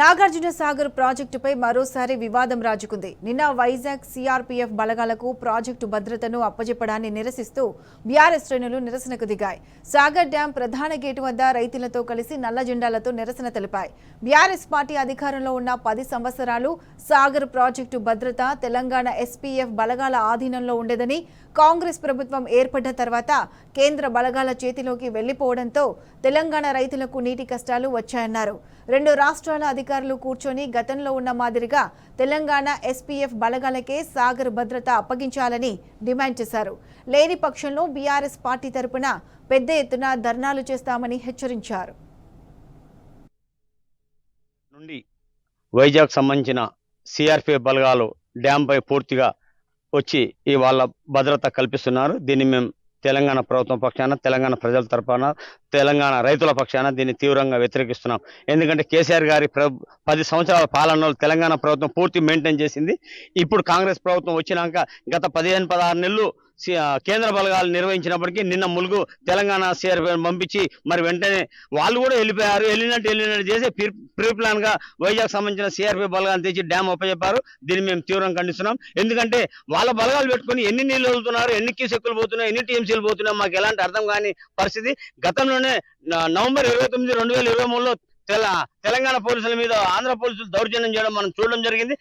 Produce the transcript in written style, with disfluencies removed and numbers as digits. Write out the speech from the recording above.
నాగార్జున సాగర్ ప్రాజెక్టుపై మరోసారి వివాదం రాజుకుంది. నిన్న వైజాగ్ సిఆర్పీఎఫ్ బలగాలకు ప్రాజెక్టు భద్రతను అప్పజెప్పడాన్ని నిరసిస్తూ బీఆర్ఎస్ శ్రేణులు నిరసనకు దిగాయి. సాగర్ డ్యాం ప్రధాన గేటు వద్ద రైతులతో కలిసి నల్ల జెండాలతో నిరసన తెలిపాయి. బీఆర్ఎస్ పార్టీ అధికారంలో ఉన్న 10 సంవత్సరాలు సాగర్ ప్రాజెక్టు భద్రత తెలంగాణ ఎస్పీఎఫ్ బలగాల ఆధీనంలో ఉండేదని, కాంగ్రెస్ ప్రభుత్వం ఏర్పడ్డ తర్వాత కేంద్ర బలగాల చేతిలోకి వెళ్లిపోవడంతో తెలంగాణ రైతులకు నీటి కష్టాలు వచ్చాయన్నారు. 2 రాష్ట్రాల అధికారులు కూర్చొని గతంలో ఉన్న మాదిరిగా తెలంగాణ ఎస్పీఎఫ్ బలగాలకే సాగర్ భద్రత అప్పగించాలని డిమాండ్ చేశారు. లేని పక్షంలో బీఆర్ఎస్ పార్టీ తరపున పెద్ద ఎత్తున ధర్నాలు చేస్తామని హెచ్చరించారు. వైజాగ్ సంబంధించిన సిఆర్పీఎఫ్ బలగాలు డ్యాంపై పూర్తిగా వచ్చి ఇవాళ భద్రత కల్పిస్తున్నారు. దీన్ని మేము తెలంగాణ ప్రభుత్వం పక్షాన, తెలంగాణ ప్రజల తరపున, తెలంగాణ రైతుల పక్షాన దీన్ని తీవ్రంగా వ్యతిరేకిస్తున్నాం. ఎందుకంటే కేసీఆర్ గారి 10 సంవత్సరాల పాలనలో తెలంగాణ ప్రభుత్వం పూర్తి మెయింటైన్ చేసింది. ఇప్పుడు కాంగ్రెస్ ప్రభుత్వం వచ్చినాక గత 15-16 నెలలు కేంద్ర బలగాలు నిర్వహించినప్పటికీ నిన్న ములుగు తెలంగాణ సిఆర్పీఎఫ్ పంపించి మరి వెంటనే వాళ్ళు కూడా వెళ్ళిపోయారు. వెళ్ళినట్టు చేసి ప్రీ ప్లాన్ గా వైజాగ్ సంబంధించిన సిఆర్పీఎఫ్ బలగాలు తెచ్చి డ్యామ్ ఒప్పచెప్పారు. దీన్ని మేము తీవ్రంగా ఖండిస్తున్నాం. ఎందుకంటే వాళ్ళ బలగాలు పెట్టుకుని ఎన్ని నీళ్లు వదులుతున్నారు, ఎన్ని క్యూసెక్కులు పోతున్నాయి, ఎన్ని టీఎంసీలు పోతున్నాయి మాకు ఎలాంటి అర్థం కాని పరిస్థితి. గతంలోనే నవంబర్ 29, 2023లో తెలంగాణ పోలీసుల మీద ఆంధ్ర పోలీసులు దౌర్జన్యం చేయడం మనం చూడడం జరిగింది.